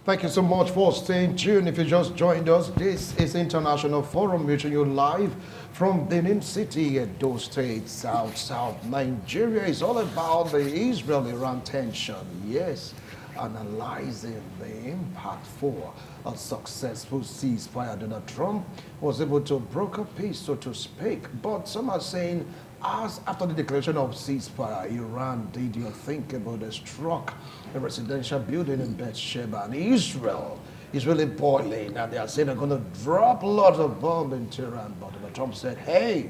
Thank you so much for staying tuned. If you just joined us, this is International Forum reaching you live from Benin City, Edo State, South Nigeria. It's all about the Israel-Iran tension. Yes, analyzing the impact for a successful ceasefire. Donald Trump was able to broker peace, so to speak. But some are saying, as after the declaration of ceasefire, Iran did you think about the struck a residential building in Beersheba, and Israel is really boiling, and they are saying they're going to drop lots of bombs in Tehran. But Donald Trump said, hey,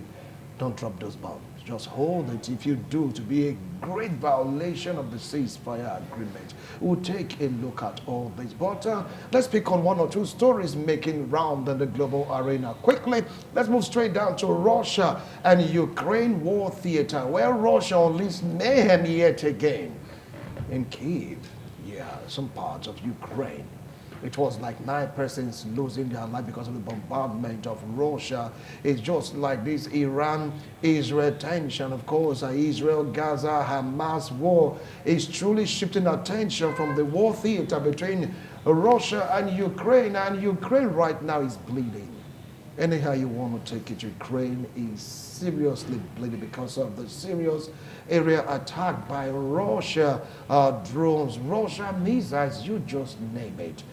don't drop those bombs. Just hold it. If you do, to be a great violation of the ceasefire agreement. We'll take a look at all this. But let's pick on one or two stories making round in the global arena. Quickly, let's move straight down to Russia and Ukraine war theater, where Russia unleashed mayhem yet again in Kyiv. Yeah, some parts of Ukraine. It was like 9 persons losing their life because of the bombardment of Russia. It's just like this Iran-Israel tension. Of course, Israel-Gaza-Hamas war is truly shifting attention from the war theater between Russia and Ukraine right now is bleeding. Anyhow you want to take it, Ukraine is seriously bleeding because of the serious area attack by Russia drones, Russia missiles, you just name it.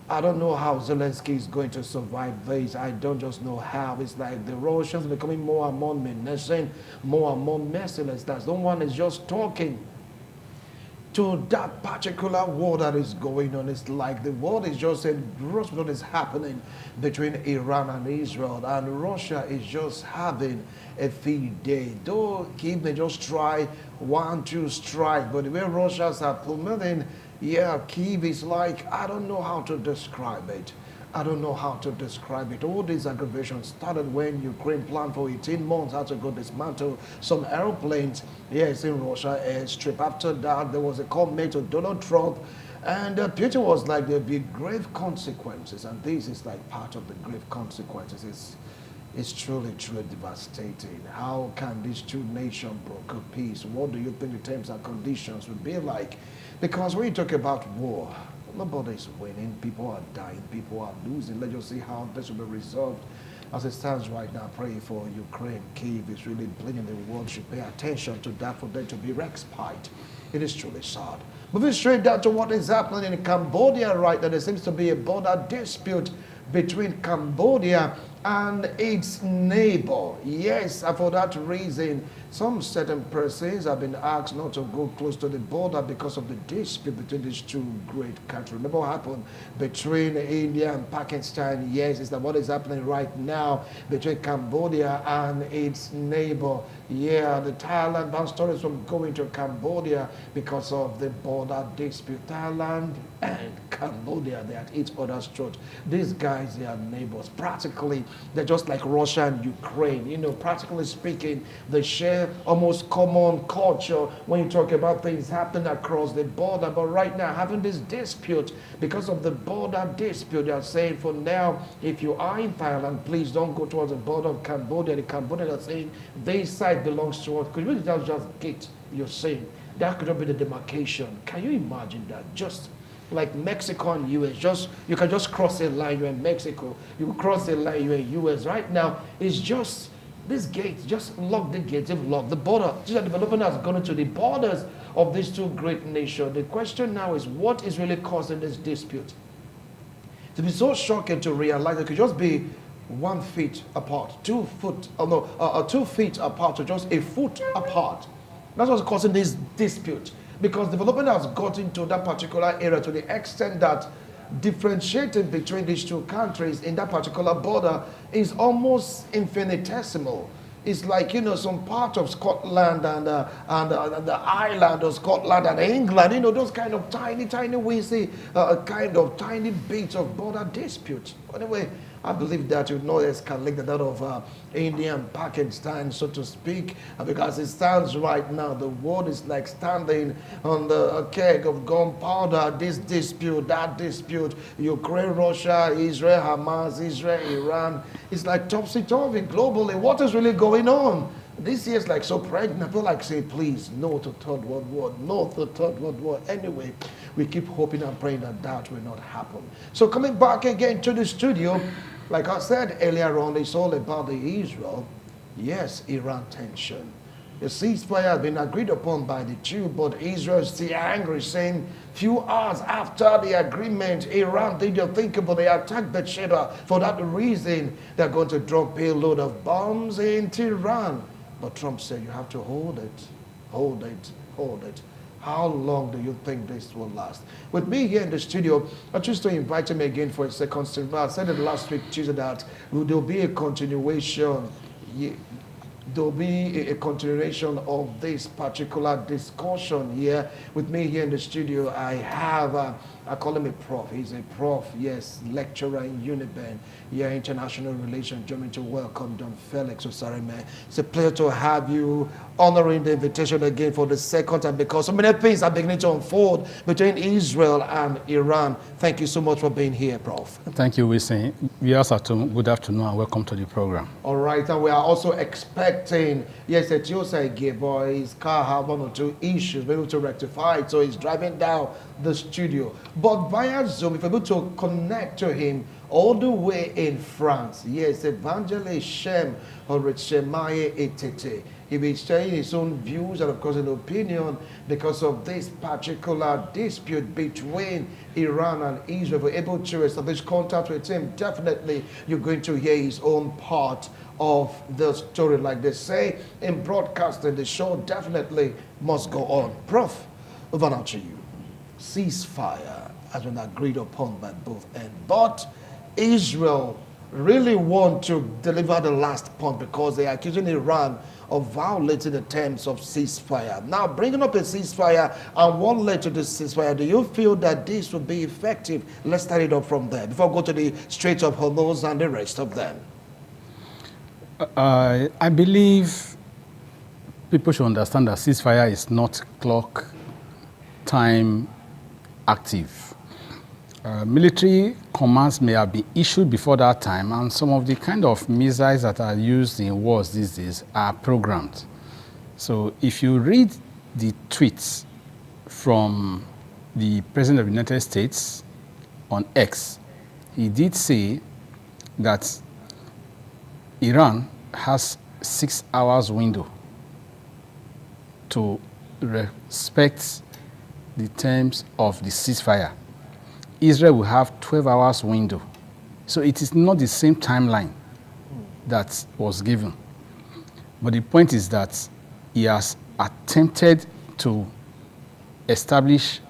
I don't know how Zelensky is going to survive this. I don't just know how. It's like the Russians are becoming more and more menacing, more and more merciless. That's no one is just talking to that particular war that is going on. It's like the world is just saying gross what is happening between Iran and Israel, and Russia is just having a field day. Though Kyiv may just try 1-2 strike, but the way Russians are promoting, yeah, Kyiv is like, I don't know how to describe it. I don't know how to describe it. All these aggravations started when Ukraine planned for 18 months how to go dismantle some airplanes. Yes, in Russia airstrip. After that, there was a call made to Donald Trump, and Putin was like, there'll be grave consequences, and this is like part of the grave consequences. It's truly, truly devastating. How can these two nations broker peace? What do you think the terms and conditions would be like? Because when you talk about war, nobody's winning. People are dying. People are losing. Let's just see how this will be resolved. As it stands right now, pray for Ukraine. Kyiv is really bleeding. The world should pay attention to that for there to be respite. It is truly sad. Moving straight down to what is happening in Cambodia right now, there seems to be a border dispute between Cambodia and its neighbor. Yes, and for that reason, some certain persons have been asked not to go close to the border because of the dispute between these two great countries. Remember what happened between India and Pakistan? Yes, it's what is happening right now between Cambodia and its neighbor. Yeah, the Thailand banned stories from going to Cambodia because of the border dispute. Thailand and Cambodia, they're at each other's throat. These guys, they are neighbors. Practically, they're just like Russia and Ukraine. You know, practically speaking, they share almost common culture when you talk about things happening across the border. But right now, having this dispute, because of the border dispute, they are saying for now, if you are in Thailand, please don't go towards the border of Cambodia. The Cambodians are saying this side belongs to us. Because really that's just gate you're saying. That could not be the demarcation. Can you imagine that? Just like Mexico and US, just you can just cross a line, you're in Mexico. You cross a line, you're in US. Right now, it's just this gate, just lock the gates, they've locked the border. The development has gone into the borders of these two great nations. The question now is, what is really causing this dispute? To be so shocking to realize it could just be 1 feet apart, 2 foot, 2 feet apart, or just a foot apart. That's what's causing this dispute. Because development has gotten to that particular area to the extent that differentiating between these two countries in that particular border is almost infinitesimal. It's like, you know, some part of Scotland and the island of Scotland and England, you know, those kind of tiny, we see kind of tiny bits of border dispute. Anyway, I believe that you know escalated out of India and Pakistan, so to speak, because it stands right now, the world is like standing on the keg of gunpowder, this dispute, that dispute, Ukraine, Russia, Israel, Hamas, Israel, Iran. It's like topsy-turvy globally. What is really going on? This year's like so pregnant. I feel like say, please, no to third world war, no to third world war. Anyway, we keep hoping and praying that that will not happen. So coming back again to the studio, like I said earlier on, it's all about the Israel, yes, Iran tension. The ceasefire has been agreed upon by the two, but Israel is still angry, saying few hours after the agreement, Iran did the unthinkable. They attacked Beersheba. For that reason, they're going to drop a load of bombs into Iran. But Trump said, you have to hold it, hold it, hold it. How long do you think this will last? With me here in the studio, I choose to invite him again for a second. I said it last week, Tuesday, that there'll be a continuation. There'll be a continuation of this particular discussion here. With me here in the studio, I have, I call him a prof. He's a prof, yes, lecturer in Uniben, yeah, international relations. Join me to welcome Don Felix Osareme. It's a pleasure to have you, honoring the invitation again for the second time, because so many things are beginning to unfold between Israel and Iran. Thank you so much for being here, Prof. Thank you, Wilson. Viewers at home, good afternoon and welcome to the program. All right, and we are also expecting, yes, Etiosa boy, his car had one or two issues, we're able to rectify it, so he's driving down the studio. But via Zoom, if we're able to connect to him all the way in France, yes, Evangelist Shem Horechemaye Etete. He will be sharing his own views and, of course, an opinion because of this particular dispute between Iran and Israel. If we're able to establish contact with him, definitely you're going to hear his own part of the story. Like they say in broadcasting, the show definitely must go on. Prof, over now to you. Ceasefire has been agreed upon by both ends, but Israel really want to deliver the last punch because they are accusing Iran of violating the terms of ceasefire. Now, bringing up a ceasefire and one leg to the ceasefire, do you feel that this will be effective? Let's start it up from there before we go to the Strait of Hormuz and the rest of them. I believe people should understand that ceasefire is not clock time active. Military commands may have been issued before that time, and some of the kind of missiles that are used in wars these days are programmed. So if you read the tweets from the President of the United States on X, he did say that Iran has 6 hours window to respect the terms of the ceasefire. Israel will have 12 hours window. So it is not the same timeline that was given. But the point is that he has attempted to establish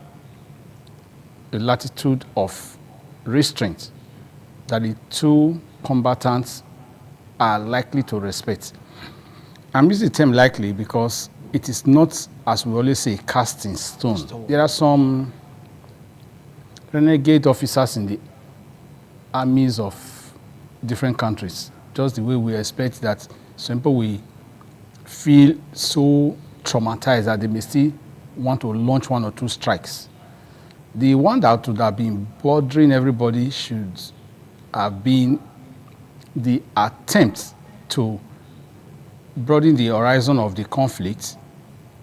a latitude of restraint that the two combatants are likely to respect. I'm using the term likely because it is not, as we always say, cast in stone. There are some renegade officers in the armies of different countries, just the way we expect that some people will feel so traumatized that they may still want to launch 1 or 2 strikes. The one that would have been bothering everybody should have been the attempt to broaden the horizon of the conflict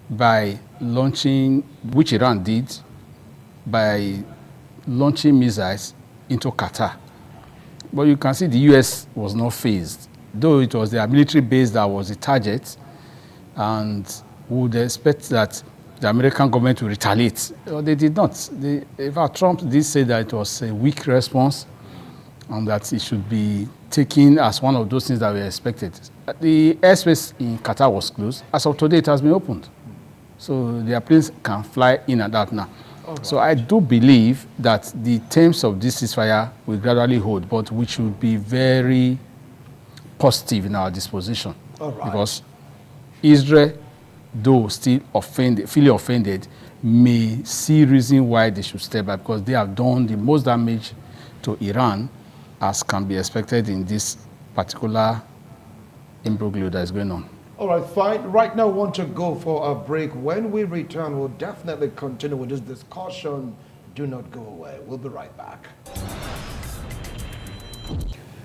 by launching, which Iran did, by launching missiles into Qatar. But you can see the U.S. was not phased, though it was their military base that was the target, and we would expect that the American government will retaliate. Well, they did not. In fact, Trump did say that it was a weak response and that it should be taken as one of those things that were expected. The airspace in Qatar was closed. As of today, it has been opened. So the airplanes can fly in and out now. Right. So I do believe that the terms of this ceasefire will gradually hold, but we should be very positive in our disposition. Right. Because Israel, though still offended, feeling offended, may see reason why they should step back, because they have done the most damage to Iran as can be expected in this particular imbroglio that is going on. All right, fine. Right now, we want to go for a break. When we return, we'll definitely continue with this discussion. Do not go away. We'll be right back.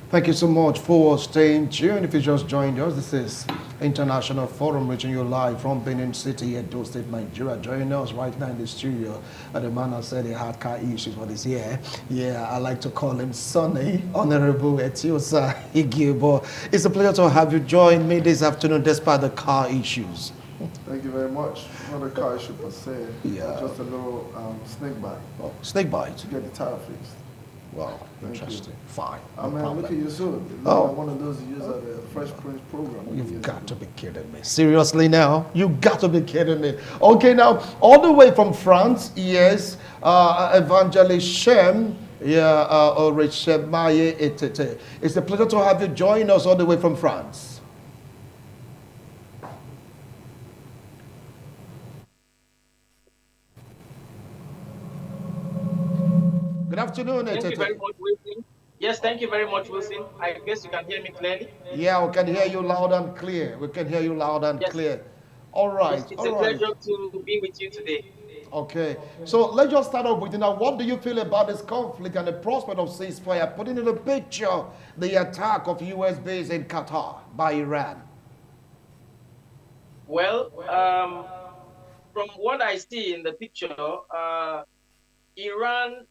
Thank you so much for staying tuned. If you just joined us, this is International Forum, reaching you live from Benin City, Edo State, Nigeria. Joining us right now in the studio, the man has said he had car issues for this year. Yeah, I like to call him Sonny, Honorable Etiosa Igibo. It's a pleasure to have you join me this afternoon despite the car issues. Thank you very much. Not a car issue per se, Yeah. just a little snake bite Oh, snake bite. to get the tire fixed. Wow, Thank interesting. you. Fine. I mean, look at you soon. Oh. One of those you use at the Fresh Prince program. You've got to be kidding me. Seriously now? You got to be kidding me. Okay, now, all the way from France, yes, Evangelist Shem, yeah, or Shemaye Etete. It's a pleasure to have you join us all the way from France. Good afternoon, Thank you very Etete. much, Wilson. Yes, thank you very much, Wilson. I guess you can hear me clearly. Yeah, we can hear you loud and clear. We can hear you loud and Yes, clear. All yes, right, it's all a right. pleasure to be with you today. Okay, so let's just start off with, now, what do you feel about this conflict and the prospect of ceasefire, putting in the picture the attack of U.S. base in Qatar by Iran? Well, from what I see in the picture, Iran,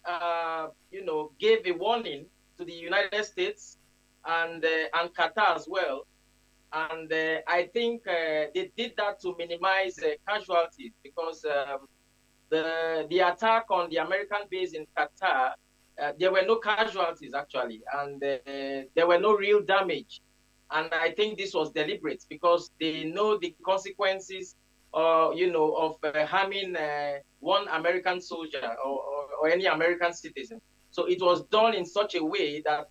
gave a warning to the United States and Qatar as well, and I think they did that to minimize casualties because the attack on the American base in Qatar, there were no casualties actually, and there were no real damage. And I think this was deliberate because they know the consequences, of harming one American soldier or any American citizen. So it was done in such a way that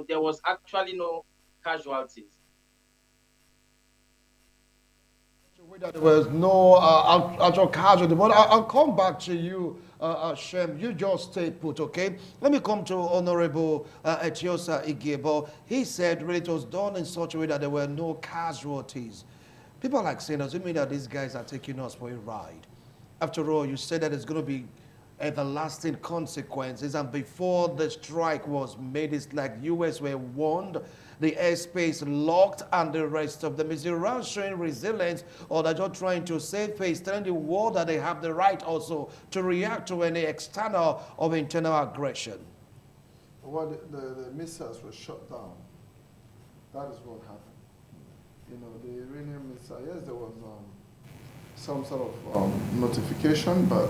there was actually no casualties. That there was no actual casualty, but I'll come back to you, Shem. You just stay put, okay? Let me come to Honorable Etiosa Igebo. He said really it was done in such a way that there were no casualties. People are like saying, does it mean that these guys are taking us for a ride? After all, you said that it's going to be everlasting consequences, and before the strike was made, it's like US were warned, the airspace locked, and the rest of them. Is Iran showing resilience, or they're just trying to save face, telling the world that they have the right also to react to any external or internal aggression? Well, the missiles were shut down. That is what happened. The Iranian missile, yes, there was some sort of notification, but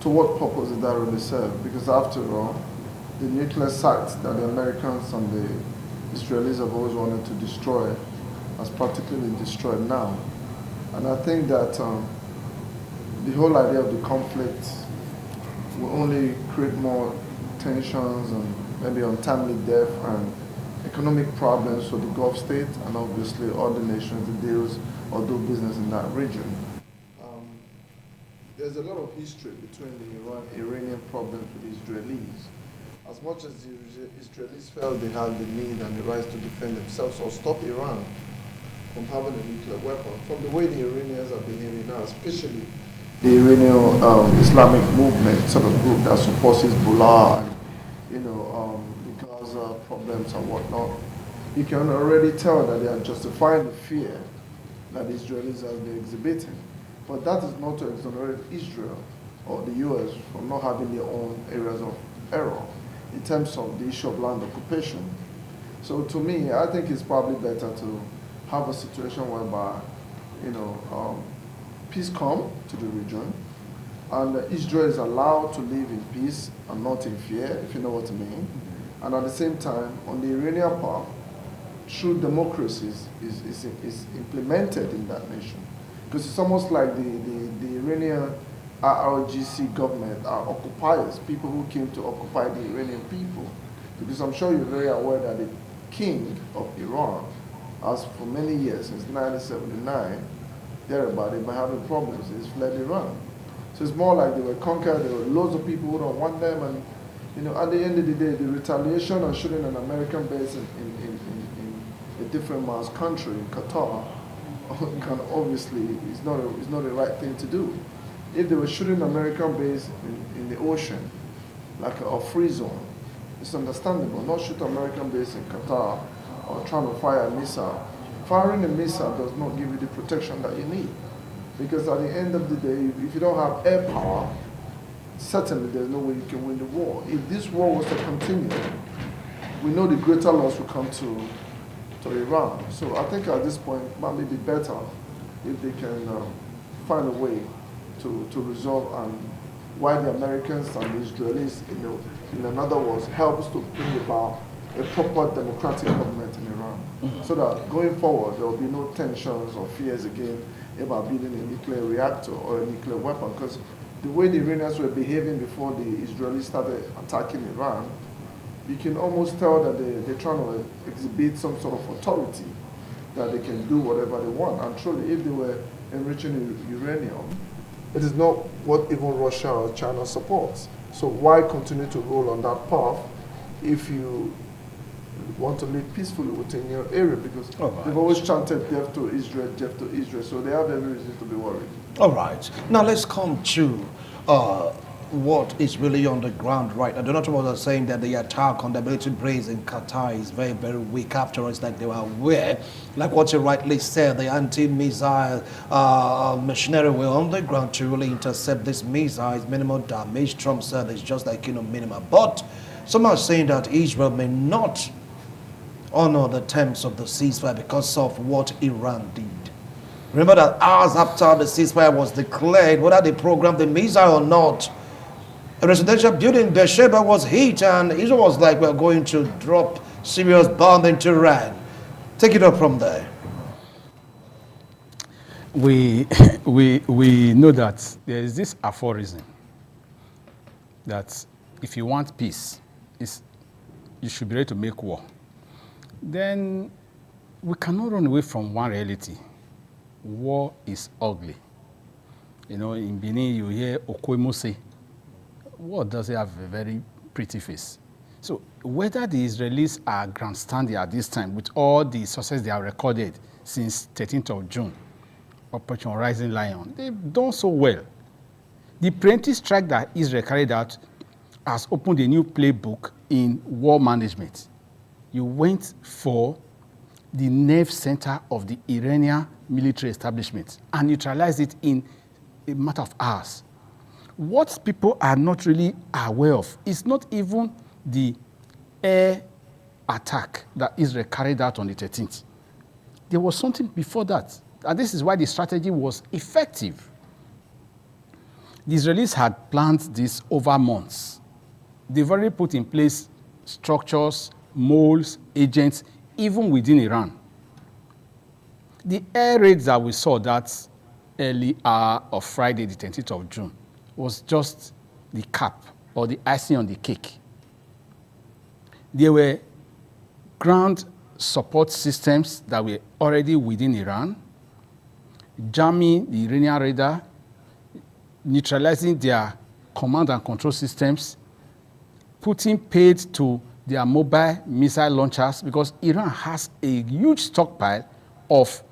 to what purpose did that really serve? Because after all, the nuclear sites that the Americans and the Israelis have always wanted to destroy has practically been destroyed now. And I think that the whole idea of the conflict will only create more tensions and maybe untimely death and economic problems for the Gulf states and obviously other nations that deals or do business in that region. There's a lot of history between the Iranian problems with the Israelis. As much as the Israelis felt they had the need and the right to defend themselves or stop Iran from having a nuclear weapon, from the way the Iranians are behaving now, especially the Iranian Islamic movement, sort of group that supports Hezbollah and the Gaza problems and whatnot, you can already tell that they are justifying the fear that the Israelis have been exhibiting. But that is not to exonerate Israel or the U.S. from not having their own areas of error in terms of the issue of land occupation. So to me, I think it's probably better to have a situation whereby, peace come to the region, and Israel is allowed to live in peace and not in fear, if you know what I mean. And at the same time, on the Iranian part, true democracy is implemented in that nation. Because it's almost like the Iranian RRGC government are occupiers, people who came to occupy the Iranian people. Because I'm sure you're very aware that the king of Iran has for many years, since 1979, thereabout, they've been having problems. He's fled Iran. So it's more like they were conquered, there were loads of people who don't want them, and at the end of the day, the retaliation and shooting an American base in a different man's country, in Qatar, can obviously is not the right thing to do. If they were shooting American base in the ocean, like a free zone, it's understandable. Not shoot American base in Qatar or trying to fire a missile firing a missile does not give you the protection that you need. Because at the end of the day, if you don't have air power, certainly there's no way you can win the war. If this war was to continue, we know the greater loss will come to Iran. So I think at this point, it might be better if they can find a way to resolve and why the Americans and the Israelis, in other words, helps to bring about a proper democratic government in Iran. So that going forward, there will be no tensions or fears again about building a nuclear reactor or a nuclear weapon. Because the way the Iranians were behaving before the Israelis started attacking Iran, you can almost tell that they're trying to exhibit some sort of authority, that they can do whatever they want. And truly, if they were enriching uranium, it is not what even Russia or China supports. So why continue to roll on that path if you want to live peacefully within your area? Because they've always chanted death to Israel, death to Israel. So they have every reason to be worried. All right. Now let's come to what is really on the ground right now. Donald Trump was saying that the attack on the military base in Qatar is very, very weak. After all, it's like they were aware, like what you rightly said, the anti-missile machinery were on the ground to really intercept these missiles. Minimal damage. Trump said it's just like, minimal. But some are saying that Israel may not honor the terms of the ceasefire because of what Iran did. Remember that hours after the ceasefire was declared, whether they programmed the missile or not, a residential building in Beersheba was hit, and Israel was like, we're going to drop serious bomb into Iran. Take it up from there. We know that there is this aphorism that if you want peace, you should be ready to make war. Then we cannot run away from one reality. War is ugly. In Benin, you hear Okoemose. War doesn't have a very pretty face. So whether the Israelis are grandstanding at this time with all the success they have recorded since 13th of June, Operation Rising Lion, they've done so well. The preemptive strike that Israel carried out has opened a new playbook in war management. You went for the nerve center of the Iranian military establishment and neutralized it in a matter of hours. What people are not really aware of is not even the air attack that Israel carried out on the 13th. There was something before that, and this is why the strategy was effective. The Israelis had planned this over months. They've already put in place structures, moles, agents, even within Iran. The air raids that we saw that early hour of Friday, the 20th of June, was just the cap or the icing on the cake. There were ground support systems that were already within Iran, jamming the Iranian radar, neutralizing their command and control systems, putting paid to their mobile missile launchers, because Iran has a huge stockpile of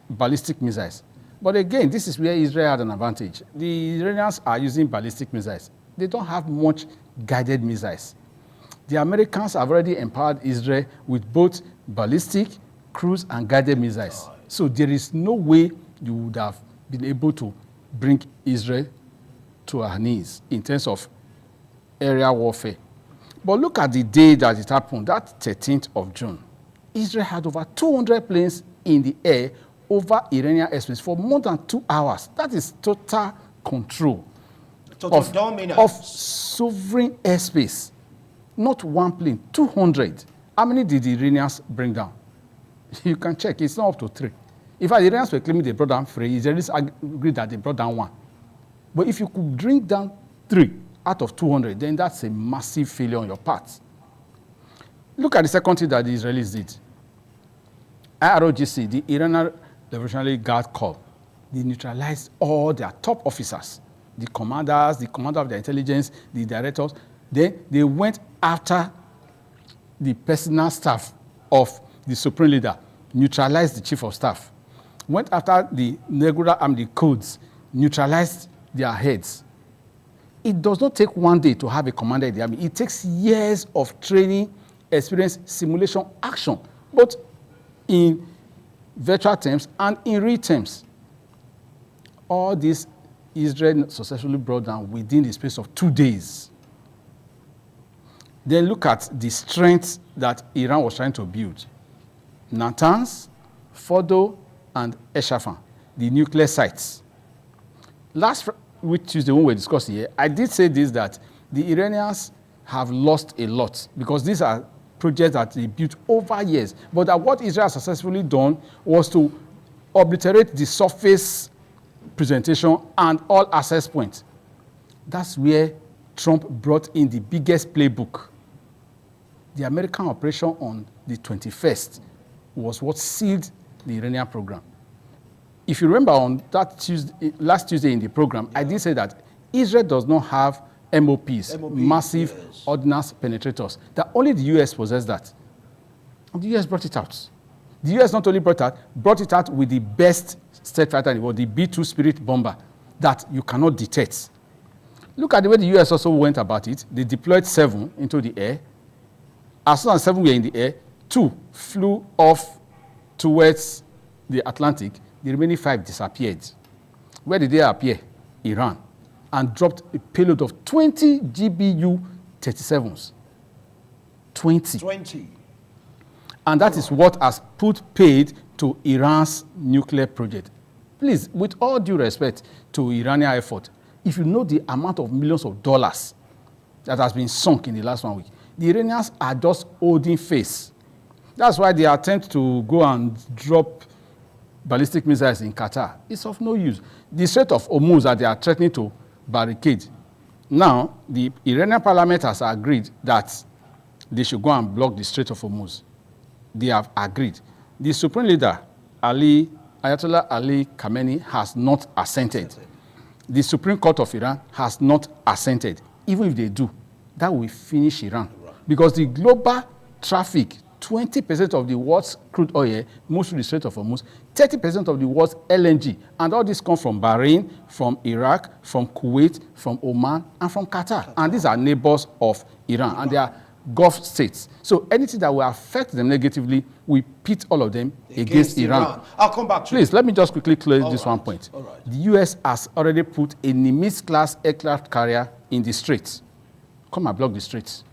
ballistic missiles. But again, this is where Israel had an advantage. The Iranians are using ballistic missiles. They don't have much guided missiles. The Americans have already empowered Israel with both ballistic, cruise, and guided missiles. So there is no way you would have been able to bring Israel to her knees in terms of aerial warfare. But look at the day that it happened, that 13th of June. Israel had over 200 planes in the air over Iranian airspace for more than 2 hours. That is total control of sovereign airspace. Not one plane, 200. How many did the Iranians bring down? You can check, it's not up to 3. In fact, the Iranians were claiming they brought down 3. Israelis agreed that they brought down 1. But if you could bring down 3 out of 200, then that's a massive failure on your part. Look at the second thing that the Israelis did. IRGC, the Iranian Revolutionary Guard Corps, they neutralized all their top officers, the commanders, the commander of the intelligence, the directors. Then they went after the personal staff of the supreme leader, neutralized the chief of staff, went after the regular army codes, neutralized their heads. It does not take one day to have a commander in the army. It takes years of training, experience, simulation, action. But in virtual terms and in real terms. All this Israel successfully brought down within the space of 2 days. Then look at the strength that Iran was trying to build. Natanz, Fordo, and Eshafan, the nuclear sites. Last week, Tuesday, when we were discussing here, I did say this, that the Iranians have lost a lot because these are projects that they built over years. But that what Israel successfully done was to obliterate the surface presentation and all access points. That's where Trump brought in the biggest playbook. The American operation on the 21st was what sealed the Iranian program. If you remember on that Tuesday, last Tuesday in the program, I did say that Israel does not have MOPs, massive ordnance penetrators, that only the US possesses that. And the US brought it out. The US not only brought it out with the best stealth fighter in the world, the B-2 Spirit bomber, that you cannot detect. Look at the way the US also went about it. They deployed 7 into the air. As soon as 7 were in the air, 2 flew off towards the Atlantic. The remaining 5 disappeared. Where did they appear? Iran. And dropped a payload of 20 GBU 37s. 20. And that is what has put paid to Iran's nuclear project. Please, with all due respect to Iranian effort, if you know the amount of millions of dollars that has been sunk in the last 1 week, the Iranians are just holding face. That's why they attempt to go and drop ballistic missiles in Qatar. It's of no use. The Strait of Hormuz that they are threatening to barricade. Now, the Iranian parliament has agreed that they should go and block the Strait of Hormuz. They have agreed. The supreme leader, Ayatollah Ali Khamenei, has not assented. The Supreme Court of Iran has not assented. Even if they do, that will finish Iran. Because the global traffic, 20% of the world's crude oil moves through the Strait of Hormuz, 30% of the world's LNG, and all this comes from Bahrain, from Iraq, from Kuwait, from Oman, and from Qatar. And these are neighbors of Iran, and they are Gulf states. So anything that will affect them negatively, we pit all of them against Iran. I'll come back to Please, let me just quickly close this right. one point. Right. The US has already put a Nimitz-class aircraft carrier in the straits. Come and block the straits.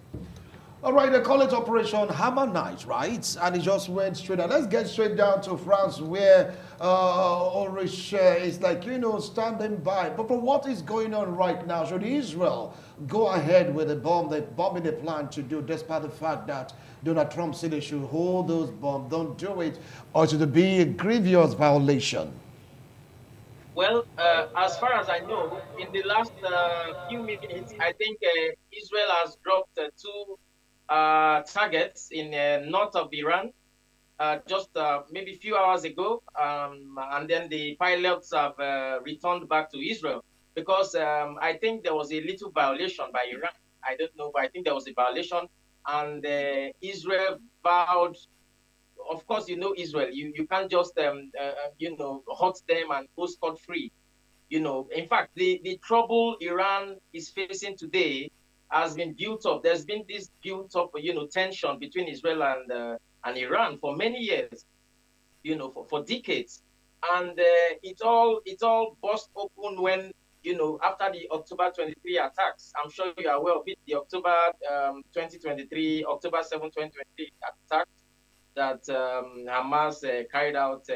All right, they call it Operation Hammer Night, right? And it just went straight down. Let's get straight down to France, where Ulrich is like, standing by. But for what is going on right now, should Israel go ahead with the bombing they plan to do, despite the fact that Donald Trump said they should hold those bombs, don't do it, or should it be a grievous violation? Well, as far as I know, in the last few minutes, I think Israel has dropped 2 targets in north of Iran just maybe a few hours ago, and then the pilots have returned back to Israel because I think there was a little violation by Iran. I don't know, but I think there was a violation, and Israel vowed. Of course, Israel. You can't just hurt them and go scot-free. In fact, the trouble Iran is facing today has been built up. There's been this built up, tension between Israel and Iran for many years, for decades, and it all burst open when, after the October 23 attacks. I'm sure you are aware of it. The October 2023, October 7, 2023 attacks that Hamas carried out,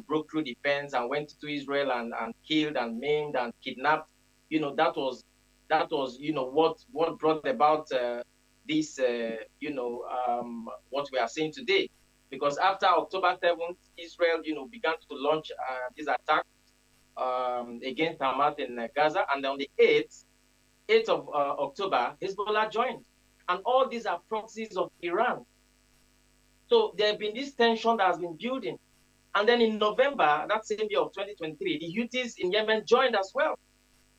broke through the fence and went to Israel and killed and maimed and kidnapped. That was what brought about this what we are seeing today. Because after October 7th, Israel began to launch these attacks against Hamas in Gaza, and on the 8th of October, Hezbollah joined, and all these are proxies of Iran. So there have been this tension that has been building, and then in November, that same year of 2023, the Houthis in Yemen joined as well.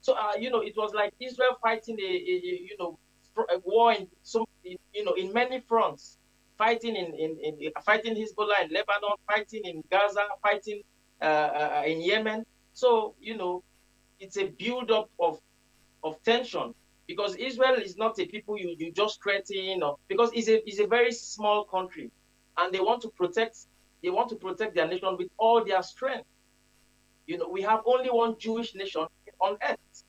So, it was like Israel fighting a war in many fronts, fighting fighting Hezbollah in Lebanon, fighting in Gaza, fighting in Yemen. So, it's a build-up of tension, because Israel is not a people you just threaten, because it's a very small country, and they want to protect They want to protect their nation with all their strength. We have only one Jewish nation on earth.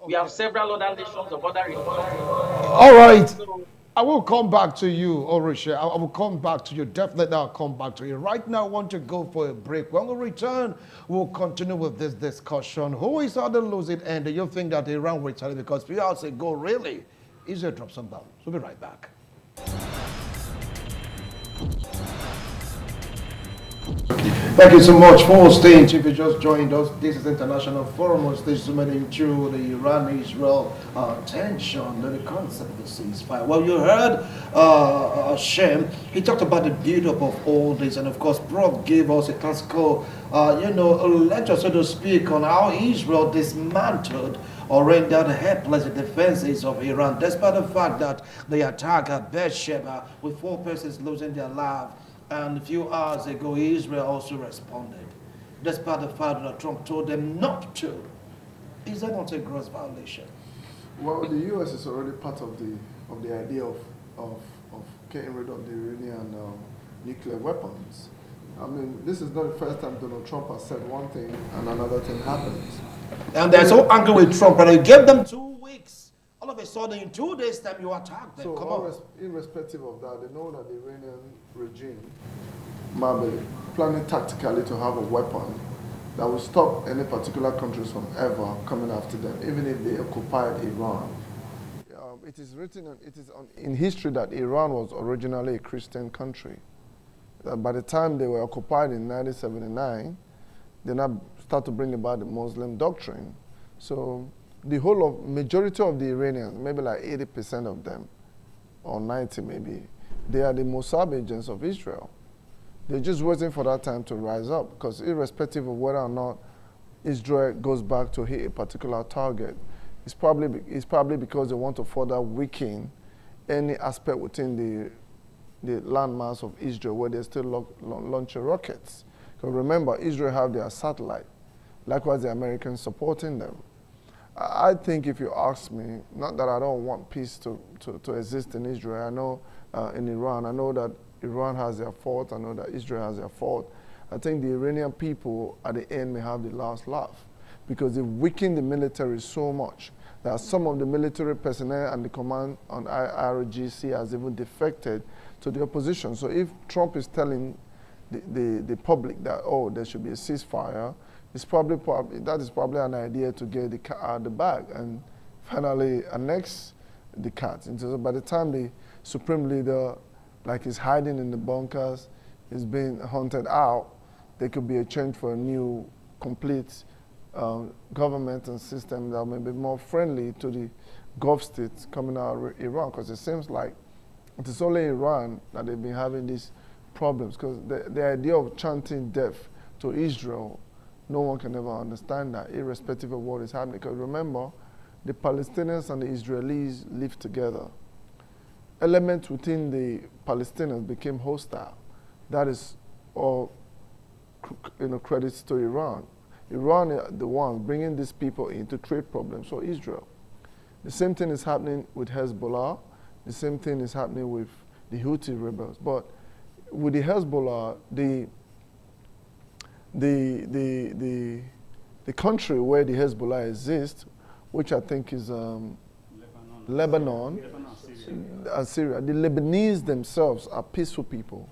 We have several other nations of other religions. All right. So, I will come back to you, Orisha. I will come back to you. Definitely, I'll come back to you. Right now, I want to go for a break. When we return, we'll continue with this discussion. Who is on the losing end? Do you think that Iran will retaliate? Because few hours ago, really, Israel dropped some bombs. We'll be right back. Thank you so much for staying. If you just joined us, this is International Forum on stage zooming into the Iran-Israel tension, the concept of the ceasefire. Well, you heard Shem. He talked about the build-up of all this, and of course, Prof gave us a classical, a lecture, so to speak, on how Israel dismantled or rendered helpless the defenses of Iran, despite the fact that the attack at Beersheba, with 4 persons losing their lives. And a few hours ago, Israel also responded, despite the fact that Trump told them not to. Is that not a gross violation? Well, the U.S. is already part of the idea of getting rid of the Iranian nuclear weapons. I mean, this is not the first time Donald Trump has said one thing and another thing happens. And they're so angry with Trump, but you gave them 2 weeks. All of a sudden, in 2 days' time, you attack them. So, come on. Irrespective of that, they know that the Iranian regime might be planning tactically to have a weapon that will stop any particular countries from ever coming after them, even if they occupied Iran. It is written, in history that Iran was originally a Christian country. By the time they were occupied in 1979, they now start to bring about the Muslim doctrine. So the majority of the Iranians, maybe like 80% of them, or 90 maybe, they are the Mossad agents of Israel. They're just waiting for that time to rise up, because irrespective of whether or not Israel goes back to hit a particular target, it's probably because they want to further weaken any aspect within the landmass of Israel where they're still launching rockets. Because remember, Israel have their satellite, likewise the Americans supporting them. I think if you ask me, not that I don't want peace to exist in Israel, I know in Iran, I know that Iran has their fault, I know that Israel has their fault. I think the Iranian people at the end may have the last laugh, because they've weakened the military so much that some of the military personnel and the command on IRGC has even defected to the opposition. So if Trump is telling the public that, oh, there should be a ceasefire, that is probably an idea to get the cat out of the bag and finally annex the cat. And so by the time the supreme leader, like, is hiding in the bunkers, is being hunted out, there could be a change for a new, complete government and system that may be more friendly to the Gulf states coming out of Iran, because it seems like it is only Iran that they've been having these problems, because the idea of chanting death to Israel, no one can ever understand that, irrespective of what is happening. Because remember, the Palestinians and the Israelis live together. Elements within the Palestinians became hostile. That is all, credits to Iran. Iran are the ones bringing these people into trade problems for Israel. The same thing is happening with Hezbollah. The same thing is happening with the Houthi rebels. But with the Hezbollah, the country where the Hezbollah exists, which I think is Lebanon, and Syria. The Lebanese themselves are peaceful people.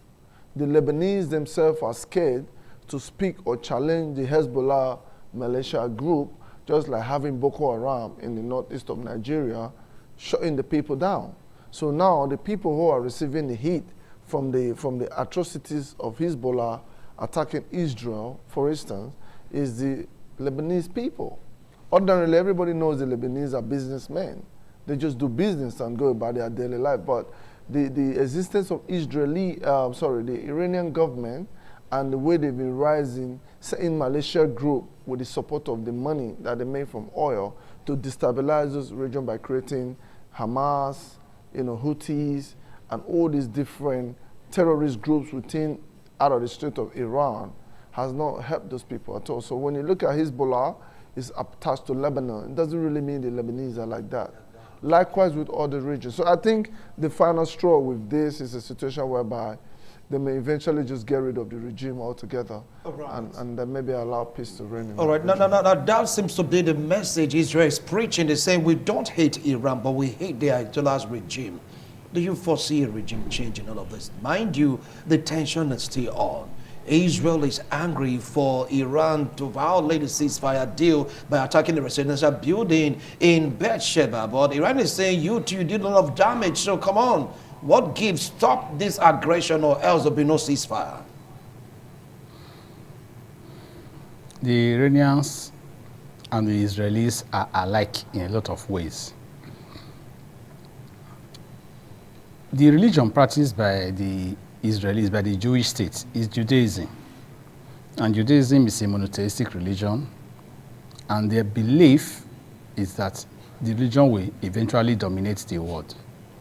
The Lebanese themselves are scared to speak or challenge the Hezbollah militia group, just like having Boko Haram in the northeast of Nigeria shutting the people down. So now the people who are receiving the heat from the atrocities of Hezbollah attacking Israel, for instance, is the Lebanese people. Ordinarily, everybody knows the Lebanese are businessmen. They just do business and go about their daily life. But the existence of the Iranian government and the way they've been rising in Malaysia group with the support of the money that they make from oil to destabilize this region by creating Hamas, Houthis, and all these different terrorist groups out of the state of Iran has not helped those people at all. So when you look at Hezbollah, it's attached to Lebanon. It doesn't really mean the Lebanese are like that. Likewise with other regions. So I think the final straw with this is a situation whereby they may eventually just get rid of the regime altogether, Right. and then maybe allow peace to reign in All right, that now, region. that seems to be the message Israel is preaching. They're saying we don't hate Iran, but we hate the Ayatollah's regime. Do you foresee a regime change in all of this? Mind you, the tension is still on. Israel is angry for Iran to violate the ceasefire deal by attacking the residential building in Beersheba. But Iran is saying you did a lot of damage, so come on. What gives? Stop this aggression or else there'll be no ceasefire. The Iranians and the Israelis are alike in a lot of ways. The religion practiced by the Israelis, by the Jewish state, is Judaism. And Judaism is a monotheistic religion, and their belief is that the religion will eventually dominate the world,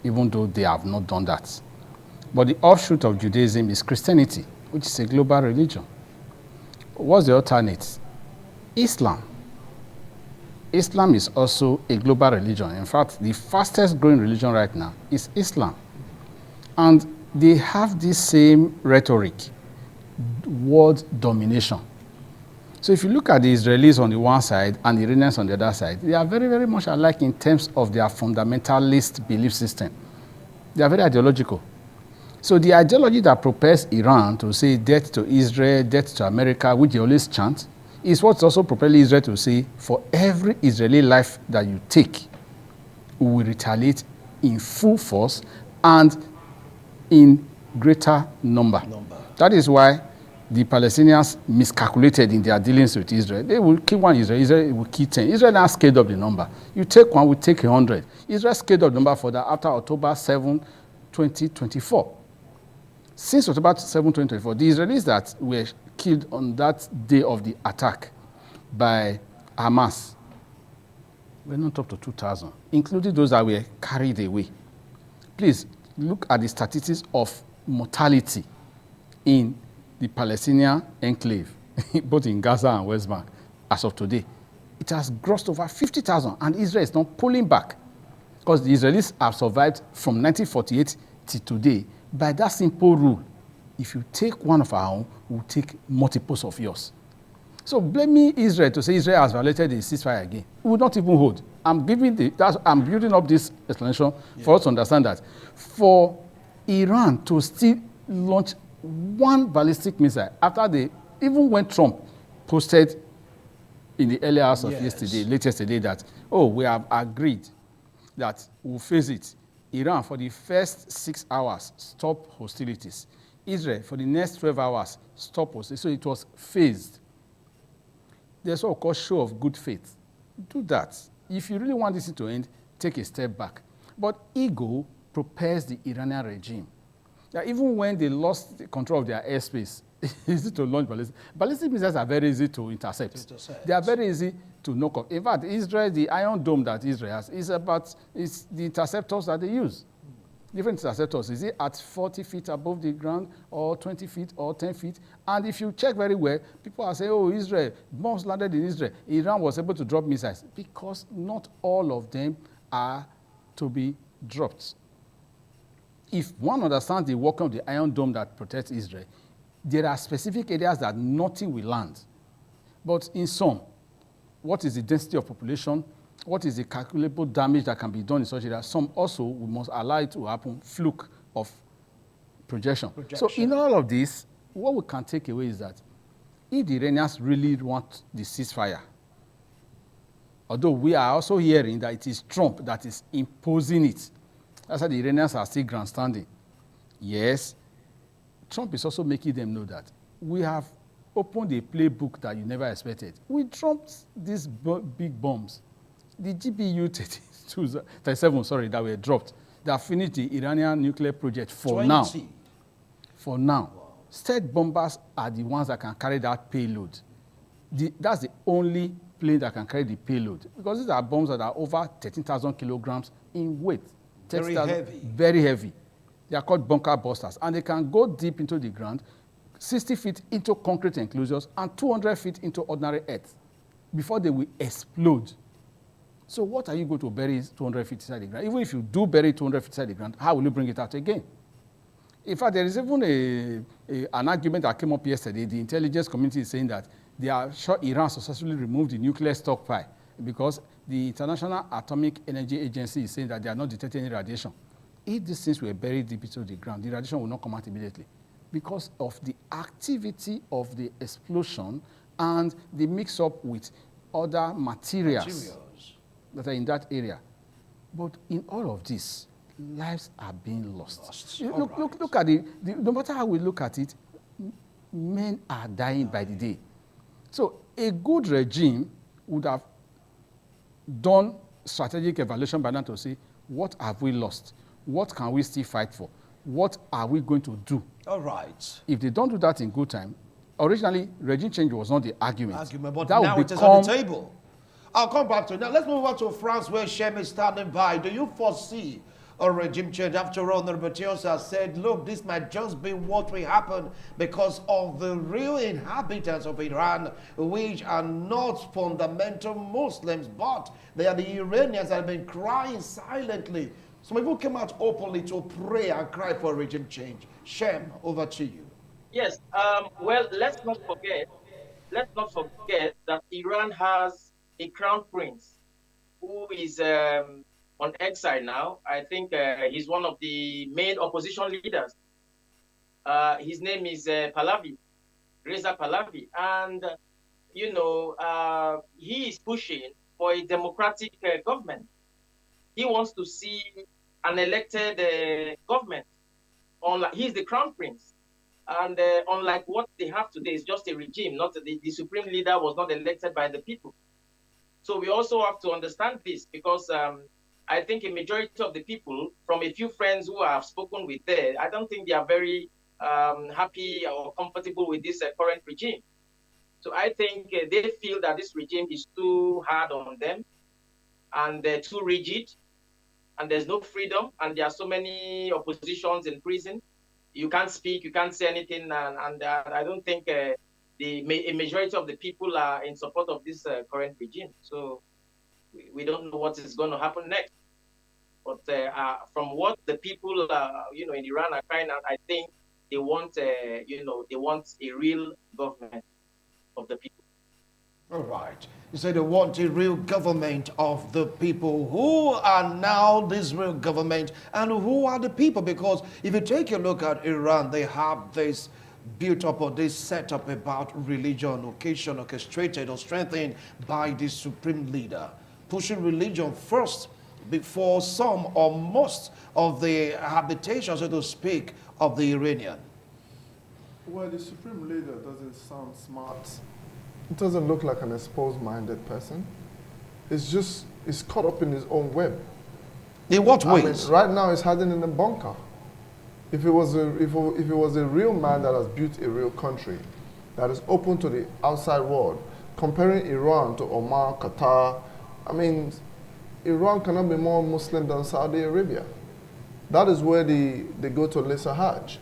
even though they have not done that. But the offshoot of Judaism is Christianity, which is a global religion. What's the alternate? Islam. Islam is also a global religion. In fact, the fastest growing religion right now is Islam. And they have this same rhetoric, world domination. So if you look at the Israelis on the one side and the Iranians on the other side, they are very, very much alike in terms of their fundamentalist belief system. They are very ideological. So the ideology that propels Iran to say death to Israel, death to America, which they always chant, is what's also propelling Israel to say, for every Israeli life that you take, we will retaliate in full force and in greater number. That is why the Palestinians miscalculated in their dealings with Israel. They will kill one Israel, Israel will kill 10. Israel now scaled up the number. You take one, we take 100. Israel scaled up the number further after October 7, 2024. Since October 7, 2024, the Israelis that were killed on that day of the attack by Hamas were not up to 2,000, including those that were carried away. Please look at the statistics of mortality in the Palestinian enclave, both in Gaza and West Bank, as of today. It has grossed over 50,000, and Israel is not pulling back because the Israelis have survived from 1948 to today by that simple rule. If you take one of our own, we'll take multiples of yours. So blaming Israel to say Israel has violated the ceasefire again, we will not even hold. I'm building up this explanation for us to understand that for Iran to still launch one ballistic missile after even when Trump posted in the early hours of late yesterday, that, oh, we have agreed that we'll face it. Iran, for the first 6 hours, stop hostilities. Israel, for the next 12 hours, stop hostilities. So it was phased. There's what we call show of good faith. Do that. If you really want this to end, take a step back. But ego propels the Iranian regime. That even when they lost the control of their airspace, it's easy to launch ballistic. Ballistic missiles are very easy to intercept. They are very easy to knock off. In fact, Israel, the Iron Dome that Israel has, is the interceptors that they use. Different interceptors. Is it at 40 feet above the ground, or 20 feet, or 10 feet? And if you check very well, people are saying, oh, Israel, bombs landed in Israel. Iran was able to drop missiles, because not all of them are to be dropped. If one understands the working of the Iron Dome that protects Israel, there are specific areas that nothing will land. But in some, what is the density of population? What is the calculable damage that can be done in such areas? Some also, we must allow it to happen, fluke of projection. So in all of this, what we can take away is that if the Iranians really want the ceasefire, although we are also hearing that it is Trump that is imposing it, that's why the Iranians are still grandstanding. Yes, Trump is also making them know that we have opened a playbook that you never expected. We dropped these big bombs. The GBU-37, that were dropped, that finished the Iranian nuclear project for 20. Now. For now. Wow. Stealth bombers are the ones that can carry that payload. That's the only plane that can carry the payload, because these are bombs that are over 13,000 kilograms in weight. Very heavy. Very heavy. They are called bunker busters, and they can go deep into the ground, 60 feet into concrete enclosures, and 200 feet into ordinary earth before they will explode. So what are you going to bury 200 feet inside the ground? Even if you do bury 200 feet inside the ground, how will you bring it out again? In fact, there is even an argument that came up yesterday. The intelligence community is saying that they are sure Iran successfully removed the nuclear stockpile because the International Atomic Energy Agency is saying that they are not detecting any radiation. If these things were buried deep into the ground, the radiation will not come out immediately because of the activity of the explosion and the mix-up with other materials that are in that area. But in all of this, lives are being lost. Look at it. No matter how we look at it, men are dying by the day. So a good regime would have done strategic evaluation by now to say, what have we lost? What can we still fight for? What are we going to do? All right. If they don't do that in good time, originally, regime change was not the argument. But that now would it is on the table. I'll come back to it. Now, let's move on to France, where Shem is standing by. Do you foresee a regime change? After all, the Matthias has said, look, this might just be what will happen because of the real inhabitants of Iran, which are not fundamental Muslims, but they are the Iranians that have been crying silently. Some people came out openly to pray and cry for a regime change. Shem, over to you. Yes. Well, let's not forget that Iran has a crown prince who is on exile now. I think he's one of the main opposition leaders. His name is Pahlavi, Reza Pahlavi. And, he is pushing for a democratic government. He wants to see an elected government. He's the crown prince. And unlike what they have today, it's just a regime. Not the supreme leader was not elected by the people. So we also have to understand this because I think a majority of the people, from a few friends who I have spoken with there, I don't think they are very happy or comfortable with this current regime. So I think they feel that this regime is too hard on them and they're too rigid and there's no freedom and there are so many oppositions in prison. You can't speak, you can't say anything, and I don't think a majority of the people are in support of this current regime. So we don't know what is going to happen next. But from what the people, in Iran are crying out, I think they want, they want a real government of the people. All right. You say they want a real government of the people. Who are now this real government and who are the people? Because if you take a look at Iran, they have this built up or this set up about religion, occasion, orchestrated or strengthened by the supreme leader, pushing religion first before some or most of the habitations, so to speak, of the Iranian. Well, the supreme leader doesn't sound smart. It doesn't look like an exposed-minded person. It's caught up in his own web. In what ways? Right now, he's hiding in a bunker. If it was a real man that has built a real country, that is open to the outside world, comparing Iran to Oman, Qatar, Iran cannot be more Muslim than Saudi Arabia. That is where they go to lesser Hajj.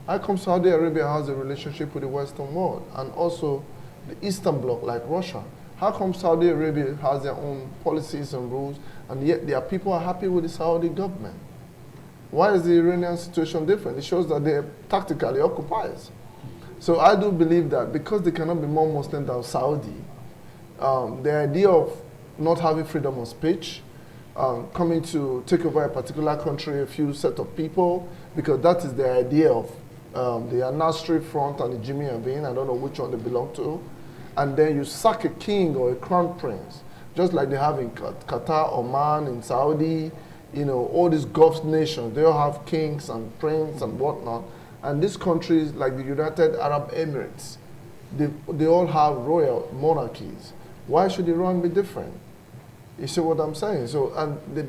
How come Saudi Arabia has a relationship with the Western world and also the Eastern Bloc like Russia? How come Saudi Arabia has their own policies and rules and yet their people are happy with the Saudi government? Why is the Iranian situation different? It shows that they're tactically occupiers. So I do believe that because they cannot be more Muslim than Saudi, the idea of not having freedom of speech, coming to take over a particular country, a few set of people, because that is the idea of the Al-Nasri Front and the Jimmy Avin, I don't know which one they belong to, and then you sack a king or a crown prince, just like they have in Qatar, Oman, in Saudi, all these Gulf nations, they all have kings and princes and whatnot, and these countries like the United Arab Emirates, they all have royal monarchies. Why should Iran be different? You see what I'm saying? So,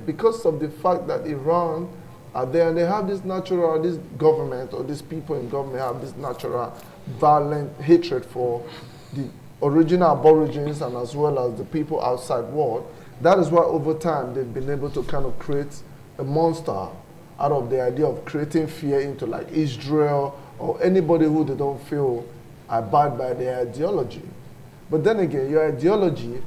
because of the fact that Iran are there, and they have this government or these people in government have this natural violent hatred for the original aborigines and as well as the people outside world. That is why over time they've been able to kind of create a monster out of the idea of creating fear into like Israel or anybody who they don't feel abide by their ideology. But then again, your ideology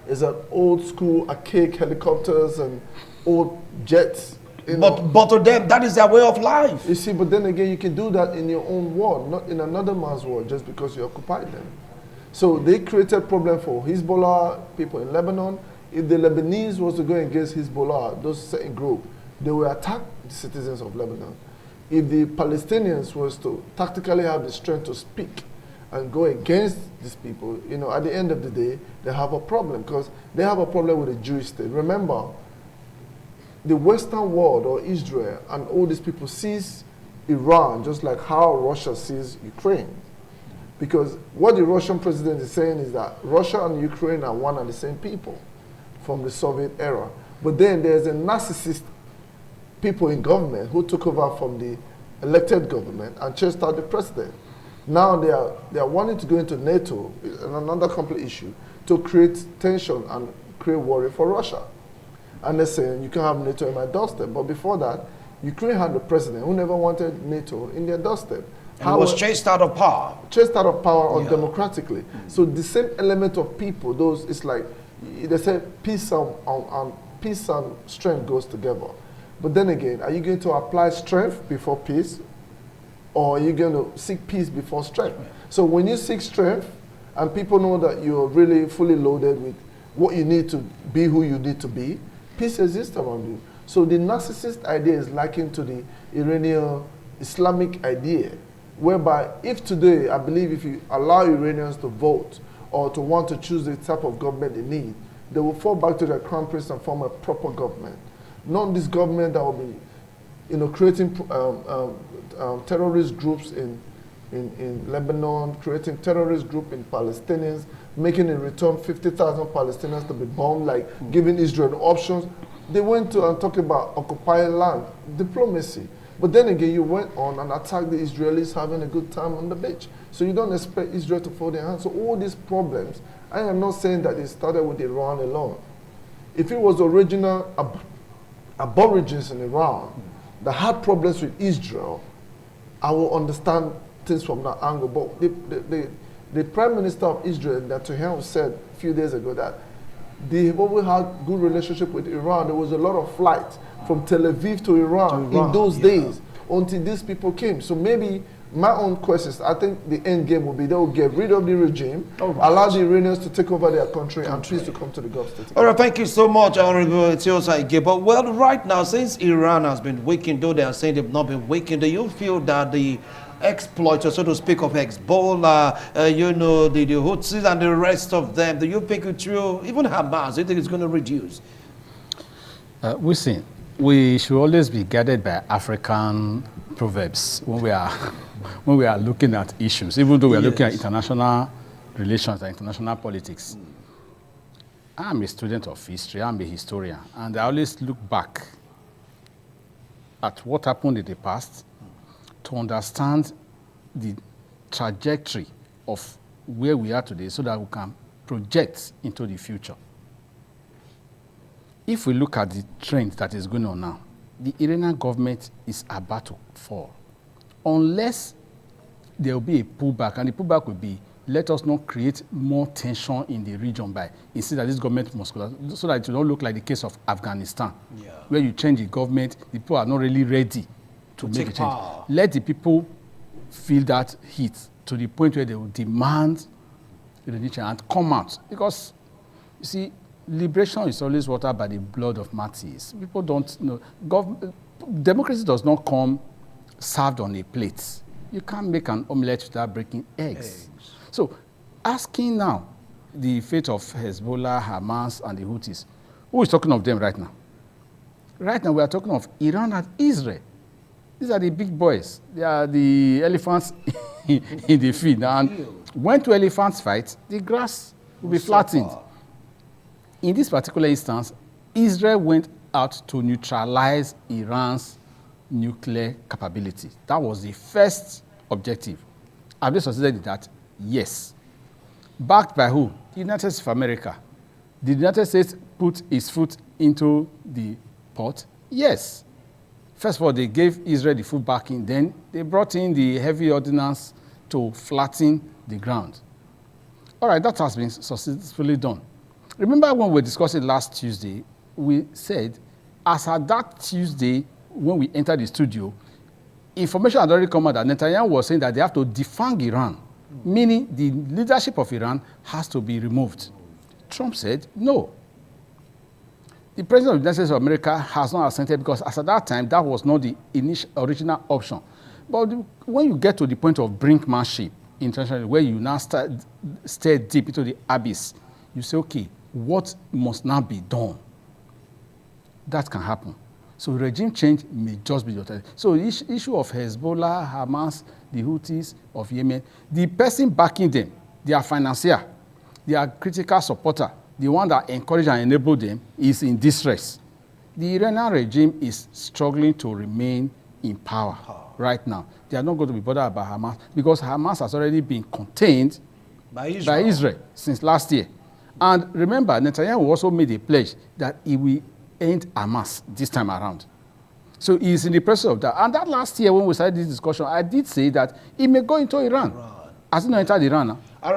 is an old school archaic helicopters and old jets But to them, that is their way of life. You see, but then again, you can do that in your own world, not in another man's world, just because you occupied them. So they created problem for Hezbollah, people in Lebanon. If the Lebanese was to go against Hezbollah, those certain group, they will attack the citizens of Lebanon. If the Palestinians was to tactically have the strength to speak and go against these people, at the end of the day, they have a problem because they have a problem with the Jewish state. Remember, the Western world or Israel and all these people sees Iran just like how Russia sees Ukraine. Because what the Russian president is saying is that Russia and Ukraine are one and the same people from the Soviet era. But then there's a narcissist people in government who took over from the elected government and chased out the president. Now they are wanting to go into NATO, another complete issue, to create tension and create worry for Russia. And they're saying, you can have NATO in my doorstep. But before that, Ukraine had the president who never wanted NATO in their doorstep. And he was chased out of power. Chased out of power undemocratically. So the same element of people, it's like, they say peace and strength goes together. But then again, are you going to apply strength before peace? Or are you going to seek peace before strength? So when you seek strength, and people know that you're really fully loaded with what you need to be who you need to be, peace exists around you. So the narcissist idea is likened to the Iranian Islamic idea, whereby if today, I believe if you allow Iranians to vote or to want to choose the type of government they need, they will fall back to their crown prince and form a proper government. Not this government that will be, creating terrorist groups in Lebanon, creating terrorist group in Palestinians, making in return 50,000 Palestinians to be bombed, like giving Israel options. They went to and talked about occupying land, diplomacy. But then again, you went on and attacked the Israelis having a good time on the beach. So you don't expect Israel to fold their hands. So all these problems, I am not saying that it started with Iran alone. If it was original aborigines in Iran that had problems with Israel, I will understand things from that angle. But the Prime Minister of Israel, Netanyahu, said a few days ago that they always had good relationship with Iran. There was a lot of flights from Tel Aviv to Iran in those days until these people came. So maybe my own questions, I think the end game will be they will get rid of the regime, allow the Iranians to take over their country and peace to come to the Gulf State. All right, thank you so much, Honorable Etiosa Ige. But well, right now, since Iran has been weakened, though they are saying they've not been weakened, do you feel that the exploits, so to speak, of Hezbollah, the Houthis and the rest of them, do you think it will, even Hamas, do you think it's going to reduce? We see. We should always be guided by African proverbs when we are looking at issues, even though we are looking at international relations and international politics. I'm a student of history, I'm a historian, and I always look back at what happened in the past to understand the trajectory of where we are today so that we can project into the future. If we look at the trend that is going on now, the Iranian government is about to fall. Unless there will be a pullback, and the pullback will be, let us not create more tension in the region by insisting that this government must go, so that it will not look like the case of Afghanistan, where you change the government, the people are not really ready to make a change. Let the people feel that heat to the point where they will demand religion and come out. Because, you see, liberation is always watered by the blood of martyrs. People don't know. Democracy does not come served on a plate. You can't make an omelette without breaking eggs. So, asking now the fate of Hezbollah, Hamas, and the Houthis, who is talking of them right now? Right now, we are talking of Iran and Israel. These are the big boys. They are the elephants in the field. And when two elephants fight, the grass will be flattened. In this particular instance, Israel went out to neutralize Iran's nuclear capability. That was the first objective. Have they succeeded in that? Yes. Backed by who? The United States of America. Did the United States put its foot into the pot? Yes. First of all, they gave Israel the full backing. Then they brought in the heavy ordnance to flatten the ground. All right, that has been successfully done. Remember when we were discussing last Tuesday, we said as at that Tuesday, when we entered the studio, information had already come out that Netanyahu was saying that they have to defang Iran, meaning the leadership of Iran has to be removed. Trump said no. The President of the United States of America has not assented because as at that time, that was not the original option. But when you get to the point of brinkmanship internationally, where you now stare deep into the abyss, you say, okay, what must now be done? That can happen. So regime change may just be your time. So the issue of Hezbollah, Hamas, the Houthis of Yemen, the person backing them, their financier, their critical supporter, the one that encourage and enable them is in distress. The Iranian regime is struggling to remain in power right now. They are not going to be bothered about Hamas because Hamas has already been contained by Israel since last year. And remember, Netanyahu also made a pledge that he will end Hamas this time around. So he's in the process of that. And that last year when we started this discussion, I did say that he may go into Iran. Has he not entered Iran now? I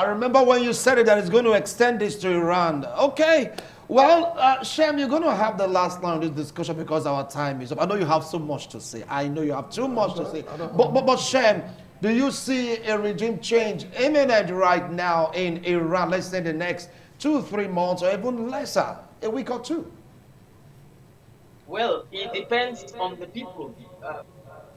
remember when you said it that it's going to extend this to Iran. Okay. Well, Shem, you're going to have the last line of this discussion because our time is up. I know you have so much to say. I know you have too much to say. But Shem, do you see a regime change imminent right now in Iran, let's say the next 2-3 months or even lesser, a week or two? Well, it depends on the people.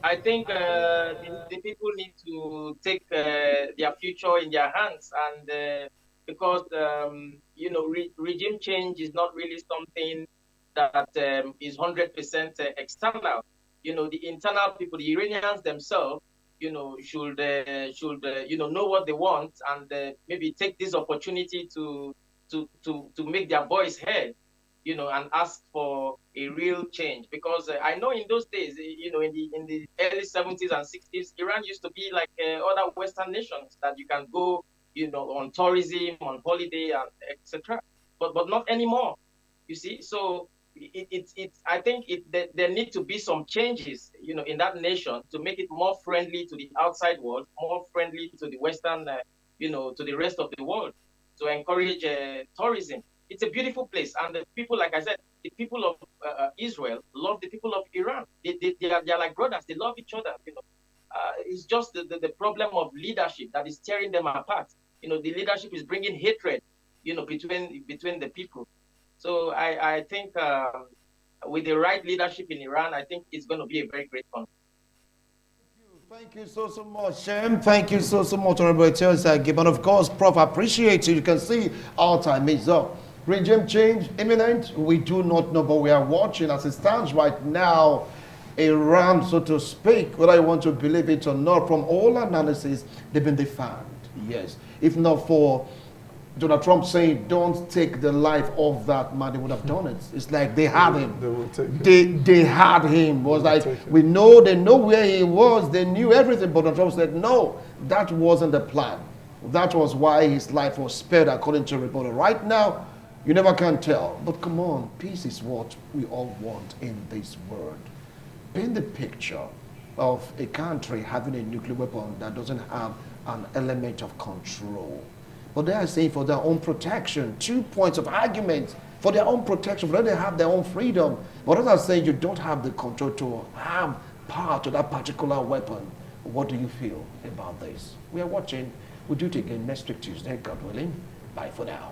I think the people need to take their future in their hands, and because regime change is not really something that is 100% external. The internal people, the Iranians themselves, should know what they want and maybe take this opportunity to make their voice heard. And ask for a real change. Because I know in those days, in the early 70s and 60s, Iran used to be like other Western nations that you can go, on tourism, on holiday, and etc. But not anymore. You see, so I think there need to be some changes, in that nation to make it more friendly to the outside world, more friendly to the Western, to the rest of the world, to encourage tourism. It's a beautiful place, and the people, like I said, the people of Israel love the people of Iran. They're like brothers. They love each other. It's just the problem of leadership that is tearing them apart. The leadership is bringing hatred, between the people. So I think with the right leadership in Iran, I think it's going to be a very great country. Thank you so much, Shem. Thank you so much, Honorable Chelsea Gibbon. Of course, Prof, I appreciate you. You can see our time is up. Regime change imminent? We do not know, but we are watching as it stands right now. Iran, so to speak, whether you want to believe it or not, from all analysis, they've been defined. Yes. If not for Donald Trump saying, don't take the life of that man, they would have done it. It's like they had him. They will take they had him. It was like, they know where he was, they knew everything, but Donald Trump said, no, that wasn't the plan. That was why his life was spared, according to a reporter. Right now, you never can tell. But come on, peace is what we all want in this world. Paint the picture of a country having a nuclear weapon that doesn't have an element of control. But they are saying for their own protection, 2 points of argument for their own protection, for them to have their own freedom. But others are saying you don't have the control to have power to that particular weapon. What do you feel about this? We are watching. We'll do it again next week Tuesday, God willing. Bye for now.